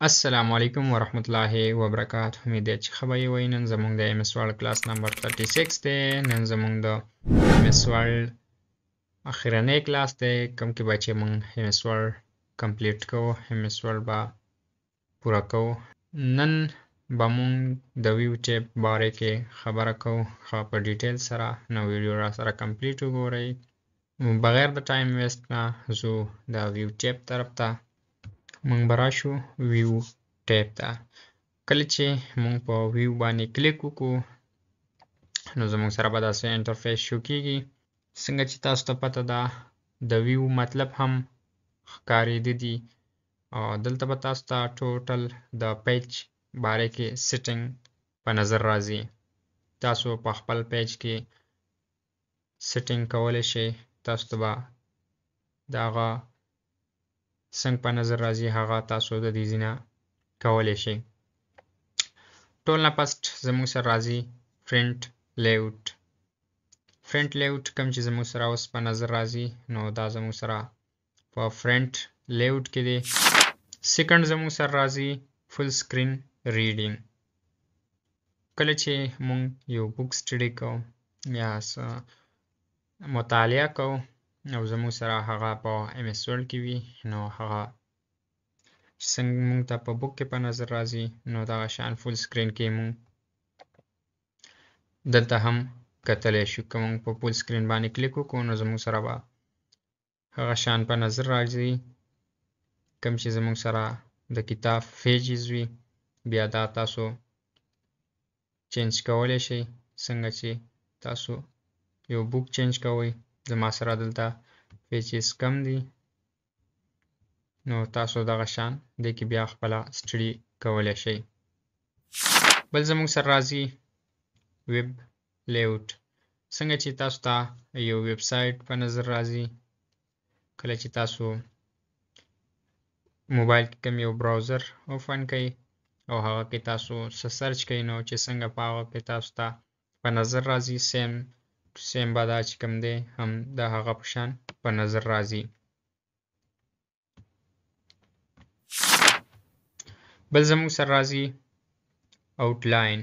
السلام علیکم ورحمت الله وبرکاته. امید ده چې ښه به یې وئ. نن زموږ د MS Word کلاس نمبر 36 دی. نن زموږ د MS Word اخرنی کلاس دی، کوم کې به چې موږ MS Word کمپلیټ کوو، MS Word به پوره کوو. نن به موږ د ویو ټیب باره کې خبره کوو ښه په ډیټیل سره. نو ویډیو را سره کمپلیټ وګورئ. بغیر د ټایم ویسټ نه زو د ویو ټیب طرف ته مونږ به راشو ویو ټیب ته. کله چې مونږ په ویو باندې کلیک وکړو نو زموږ سره به داسې انټرفیس شو کیږي. څنګه چې تاسو ته پته ده د ویو مطلب هم ښکارېده دي، او دلته به تاسو ته ټوټل د پیج باره کې سیټینګ په نظر راځي. تاسو په خپل پیج کې سیټینګ کولی شئ. تاسو ته به د هغه څنګه په نظر راځي هغه تاسو د دې ځینه کولی شئ. ټول نه پست زموږ سره راځي فرنٹ لیاوټ. فرنٹ لیاوټ کوم چې زموږ سره اوس په نظر راځي، نو دا زموږ سره په فرنٹ لیاوټ کې دی. سیکنډ زموږ سره راځي فل سکرین ریډینګ. کله چې مونږ یو بوک سټډي کوو یا مطالعه کوو او زموږ سره هغه په MS Word کې وي، نو هغه چې څنګه مونږ ته په بوک کې په نظر راځي، نو دغه شان فل سکرین کې مونږ دلته هم کتلی شو. که مونږ په فل سکرین باندې کلیک وکړو نو زموږ سره به هغه شان په نظر راځي کوم چې زموږ سره د کتاب پیجز وي. بیا دا تاسو چینج کولی شئ. څنګه چې تاسو یو بوک چینج کوئ، زما سره دلته پیجز کم دي، نو تاسو دغه شان دې کې بیا خپله سټډي کولی شئ. بل زموږ سره راځي ویب لیاوټ. څنګه چې تاسو ته یو ویب سایټ په نظر راځي، کله چې تاسو موبایل کې کوم یو براوزر اوپن کړئ او هغه کې تاسو څه سرچ کړئ، نو چې څنګه په هغه کې تاسو ته په نظر راځي سیم به دا چې کوم دی هم د هغه په شان په نظر راځي. بل زموږ سره راځي آوټلاین.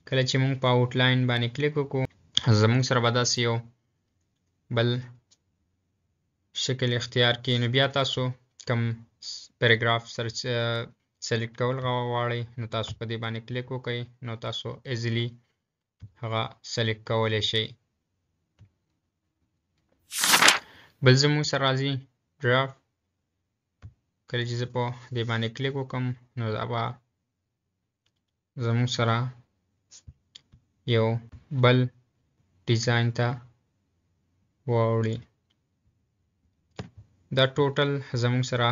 کله چې موږ په آوټلاین باندې کلیک وکړو زموږ سره به داسې یو بل شکل اختیار کړي. نو بیا تاسو کوم پیراګراف سلیکټ کول غواړئ، نو تاسو په دې باندې کلیک وکړئ، نو تاسو ایزیلی هغه سلیکټ کولی شئ. بل زموږ سره راځي ډرافټ. کله چې زه په دې باندې کلیک وکړم نو دا به زموږ سره یو بل ډیزاین ته واوړي. دا ټوټل زموږ سره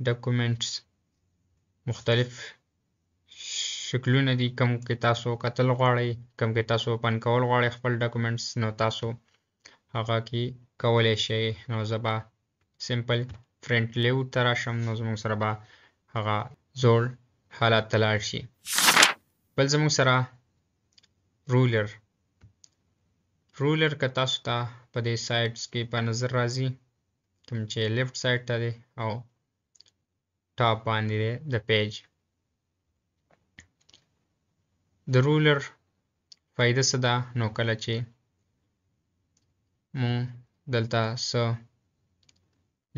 ډاکومنټس مختلف شکلونه دي. کوم کې تاسو کتل غواړئ، کوم کې تاسو اوپن کول غواړئ خپل ډاکومنټس، نو تاسو هغه کې کولی شئ. نو زه به سمپل فرنٹ لیاوټ ته راشم، نو زموږ سره به هغه زوړ حالت ته لاړ شي. بل زموږ سره رولر که تاسو ته په دې سایټس کې په نظر راځي، کوم چې لیفت سایډ ته دی او ټاپ باندې دی د پیج. د رولر فایده څه ده؟ نو کله چې مونږ دلته څه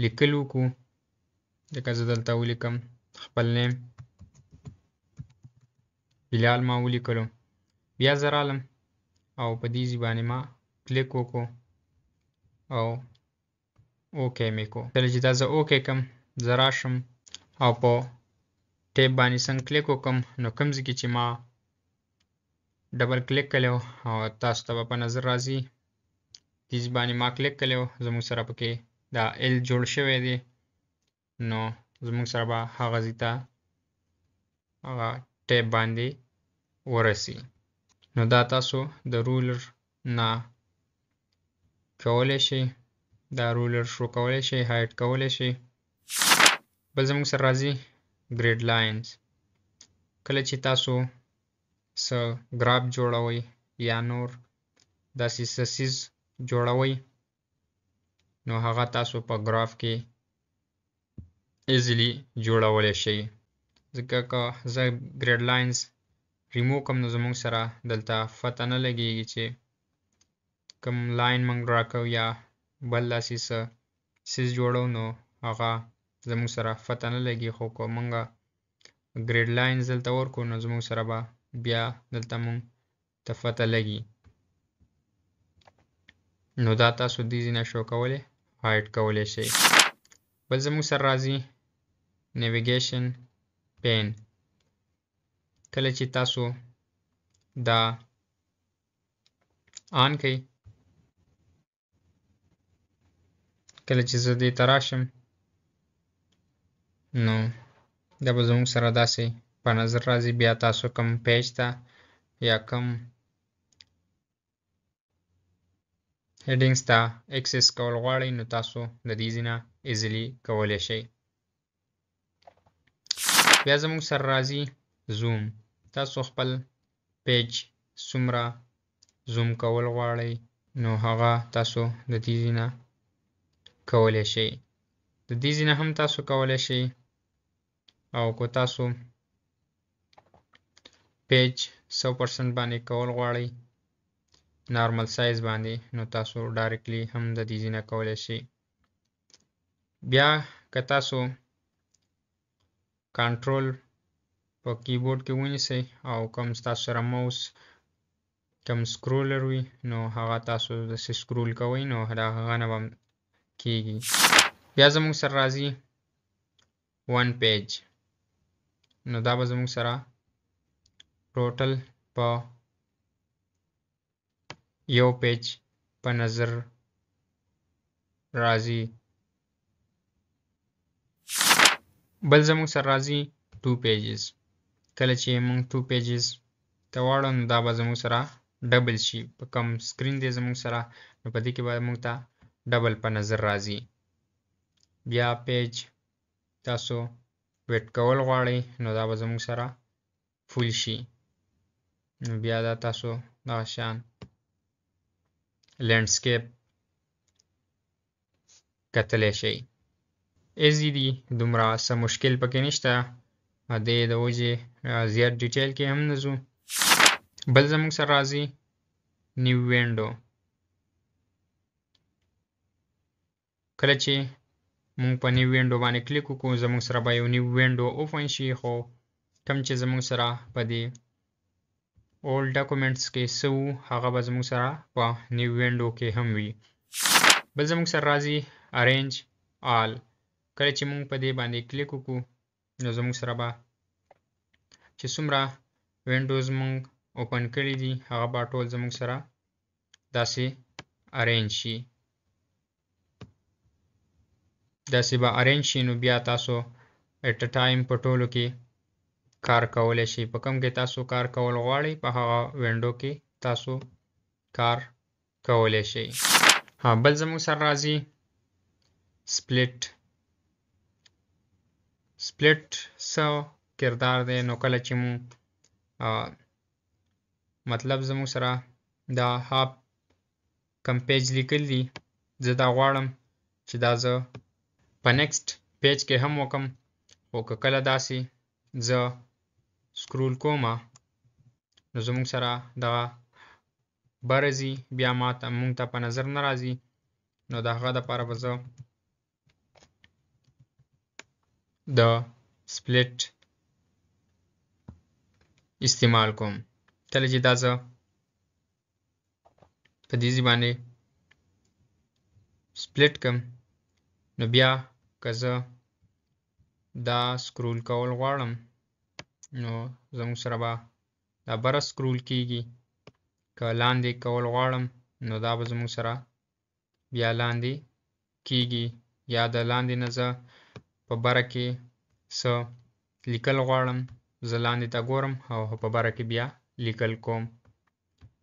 لیکل وکړو، لکه زه دلته ولیکم خپل نیم بلال ما ولیکلو، بیا زه رالم او په دې ځای باندې ما کلیک وکړو او اوکې مې کو. کله چې دا زه اوکې کم، زه راشم او په ټیب باندې څنګه کلیک وکم، نو کوم ځای کې چې ما ډبل کلیک کړی او تاسو ته به په نظر راځي دې ځای باندې ما کلیک کړی، زموږ سره پکې دا ایل جوړ شوی دی، نو زموږ سره به هغه ځای ته هغه ټیب باندې ورسي. نو دا تاسو د رولر نه کولی شئ، دا رولر شو کولی شئ، هایډ کولی شئ. بل زموږ سره راځي ګریډ لاینز. کله چې تاسو څه ګراف جوړوئ یا نور داسې څه څیز جوړوئ، نو هغه تاسو په ګراف کې ایزیلی جوړولی شئ. ځکه که زه ګریډ لاینز ریموو کم نو زموږ سره دلته پته نه لګېږي چې کوم لاین موږ ډرا کوو یا بل داسې څه څیز جوړو نو هغه زموږ سره پته نه لګي. خو که موږ ګریډ لاینز دلته ورکړو نو زموږ سره به بیا دلته موږ ته پته لګي. نو دا تاسو دې ځای نه شو کولی هایډ کولی شئ. بل زموږ سره راځي نیویګیشن پین. کله چې تاسو دا آن کړئ، کله چې زه دې ته راشم نو دا به زموږ سره داسې په نظر راځي. بیا تاسو کوم پیج ته یا کوم هیډینګز ته اکسس کول غواړئ نو تاسو د دې ځای نه ایزیلی کولی شئ. بیا زموږ سره راځي زوم. تاسو خپل پیج څومره زوم کول غواړئ نو هغه تاسو د دې ځای نه کولی شئ. د دې ځای نه هم تاسو کولی شئ، او که تاسو پیج 100% باندې کول غواړئ نارمل سایز باندې نو تاسو ډایرکټلی هم د دې ځای نه کولی شئ. بیا که تاسو کنټرول په کیبورډ کې ونیسئ او کوم ستاسو سره موس کوم سکرولر وي نو هغه تاسو داسې سکرول کوئ نو هغه نه به کېږي. بیا زموږ سره راځي ون پیج. نو دا به زموږ سره ټوټل په یو پیج په نظر راځي. بل زموږ سره راځي 2 پیجز. کله چې موږ 2 پیجز ته واړو نو دا به زموږ سره ډبل شي. په کوم سکرین دی زموږ سره نو په دې کې به موږ ته ډبل په نظر راځي. بیا پیج تاسو ویټ کول غواړئ نو دا به زموږ سره فول شي. نو بیا دا تاسو دغه شان لینډسکیپ کتلی شئ. ایزي دي، دومره څه مشکل پکې نشته. دې د وجې زیات ډیټیل کې هم نه ځو. بل زموږ سره راځي نیو وینډو. کله چې موږ په نیو وینډو باندې کلیک وکړو زموږ سره به یو نیو وینډو اوپن شي. خو کوم چې زموږ سره په دې اولډ ډاکومنټس کې څه وو هغه به زموږ سره په نیو وینډو کې هم وي. بل زموږ سره راځي ارینج آل. کله چې موږ په دې باندې کلیک وکړو نو زموږ سره به چې څومره وینډوز موږ اوپن کړي دي هغه به ټول زموږ سره داسې ارینج شي. داسې به ارینج شي نو بیا تاسو ایټ ا ټایم په ټولو کې کار کولی شئ. په کوم کې تاسو کار کول غواړئ په هغه وینډو کې تاسو کار کولی شئ. بل زموږ سره راځي سپلیټ. سپلیټ څه کردار دی؟ نو کله چې مو مطلب زموږ سره دا هاف کم پیج لیکل دي، زه دا غواړم چې دا زه په نیکسټ پیج کې هم وکم. خو که کله داسې زه سکرول کومه نو زموږ سره دغه برځي بیا مونږ ته په نظر نه راځي. نو د هغه دپاره به زه د سپلیټ استعمال کوم. کله چې دا زه په دې ځای باندې سپلیټ کم نو بیا که زه دا سکرول کول غواړم نو زموږ سره به دا بره سکرول کیږي. که لاندې کول غواړم نو دا به زموږ سره بیا لاندې کیږي. یا د لاندې نه زه په بره کې څه لیکل غواړم زه لاندې ته ګورم او په بره کې بیا لیکل کوم.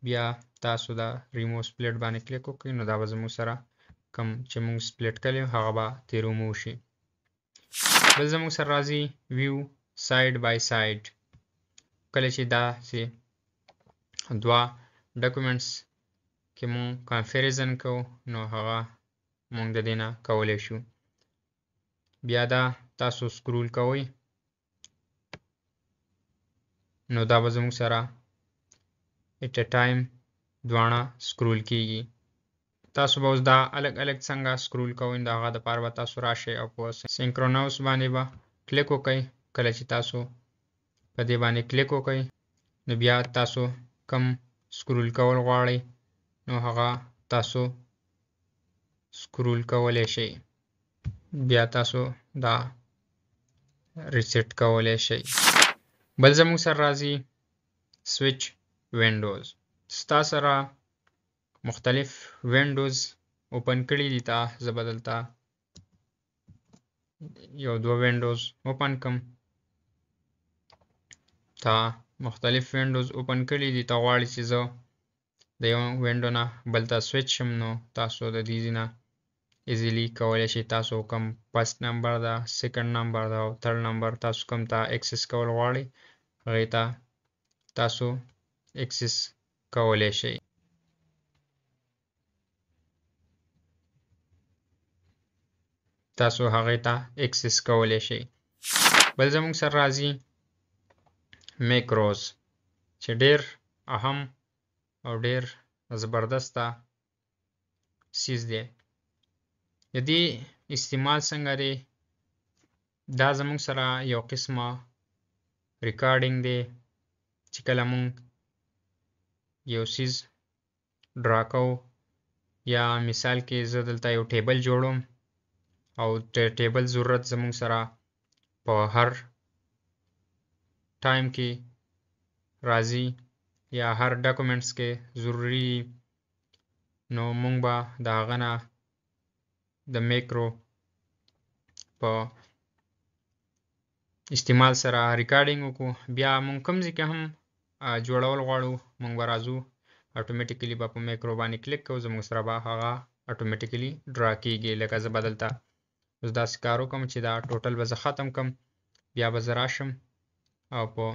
بیا تاسو دا ریمو سپلیټ باندې کلیک وکړئ نو دا به زموږ سره کوم چې موږ سپلیټ کړی هغه به ترې ریموو شي. بل زموږ سره راځي ویو ساید بای ساید. کله چې داسې دوه ډاکومنټس کې مونږ کمپیریزن کوو نو هغه مونږ د دې نه کولی شو. بیا دا تاسو سکرول کوئ نو دا به زموږ سره at a time دواړه سکرول کیږي. تاسو به اوس دا الګ الګ څنګه سکرول کوئ د هغه دپاره به تاسو راشئ او په سینکرونوس باندې به کلیک وکئ. کله چې تاسو په دې باندې کلیک وکئ نو بیا تاسو کم سکرول کول غواړئ نو هغه تاسو سکرول کولی شئ. بیا تاسو دا ریسیټ کولی شئ. بل زموږ سره راځي سویچ وینډوز. ستا سره مختلف وینډوز اوپن کړي دي تا زه به دلته یو دوه وینډوز اوپن کم. تا مختلف وینډوز اوپن کړي دي ته غواړي چې زه د یو وینډو نه بل ته سویچ شم نو تاسو د دې نه ایزیلی کولی شئ. تاسو کوم فرست نمبر ده، سیکنډ نمبر ده او تھرډ نمبر تاسو کوم ته اکسس کول غواړئ هغې ته تاسو اکسس کولی شئ. تاسو هغې ته اکسس کولی شئ. بل زموږ سره راځي میکروز چې ډېر اهم او ډېر زبردسته سیز دی. د دې استعمال څنګه دی؟ دا زموږ سره یو قسمه ریکارډینګ دی چې کله مونږ یو سیز ډرا کوو یا مثال کې زه دلته یو ټیبل جوړوم او ټیبل ضرورت زموږ سره په هر ټایم کې راځي یا هر ډاکومنټس کې ضروری نو مونږ به د هغه نه د میکرو په استعمال سره ریکارډینګ وکړو. بیا مونږ کوم ځای کې هم جوړول غواړو مونږ به راځو اتوماتیکلی به په میکرو باندې کلیک کوو زموږ سره به هغه اتوماتیکلی ډرا کیږي. لکه زه به دلته اوس داسې کار وکړم چې دا ټوټل به زه ختم کړم. بیا به زه راشم او په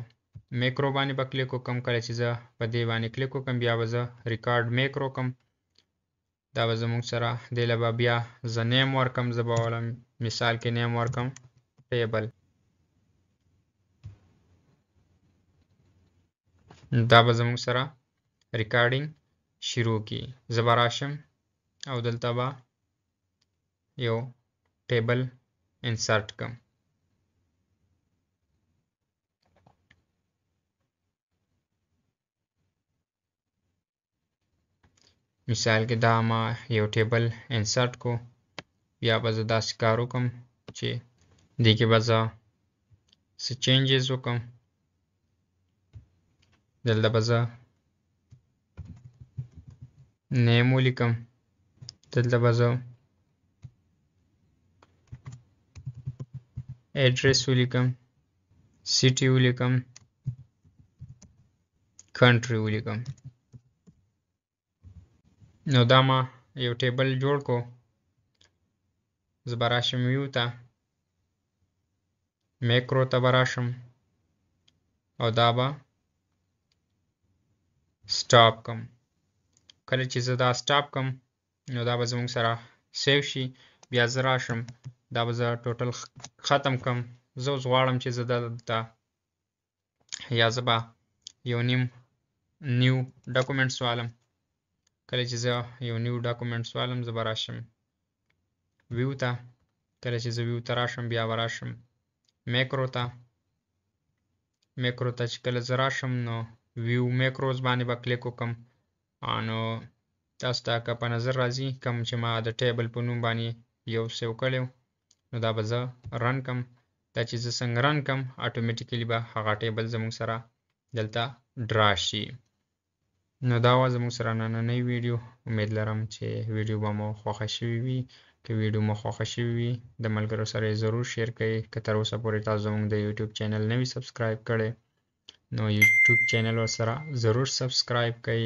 میکرو باندې به کلیک وکړم. کله چې زه په دې باندې کلیک وکړم بیا به زه ریکارډ میکرو کړم. دا به زموږ سره دې له به بیا زه نیم ورکړم. زه به ولا مثال کې نیم ورکړم ټیبل. دا به زموږ سره ریکارډینګ شروع کی. زه به راشم او دلته به یو ټیبل انسرټ کړم. مثال کې دا ما یو ټیبل انسرټ کو. بیا به زه داسې کار وکړم چې دې کې به زه څه چینجز وکړم. دلته به زه نیم ولیکم. دلته به زه ایډرس ولیکم، سیټي ولیکم، کنټري ولیکم. نو دا ما یو ټیبل جوړ کو. زه به راشم ویو ته، میکرو ته به راشم او دا به سټاپ کم. کله چې زه دا سټاپ کم نو دا به زموږ سره سیو شي. بیا زه راشم دا به زه ټوټل ختم کم. زه اوس غواړم چې زه دلته یا زه به یو نیو ډاکومنټس والم. کله چې زه یو نیو ډاکومنټس والم زه به راشم ویو ته. کله چې زه ویو ته راشم بیا به راشم میکرو ته. میکرو ته چې کله زه راشم نو ویو میکروز باندې به کلیک وکم. نو تاسو ته که په نظر راځي کوم چې ما د ټیبل په نوم باندې یو سیو کړی نو دا به زه رن کم. دا چې زه څنګه رن کم اتوماتیکلی به هغه ټیبل زموږ سره دلته ډرا شي. نو دا وه زموږ سره نننۍ ویډیو. امید لرم چې ویډیو به مو خوښه شوې وي. که ویډیو مو خوښه شوې وي د ملګرو سره یې ضرور شیر کړئ. که تر اوسه پورې تاسو زموږ د یوټیوب چینل نه وي سبسکرایب کړی نو یوټیوب چینل ورسره ضرور سبسکرایب کړئ.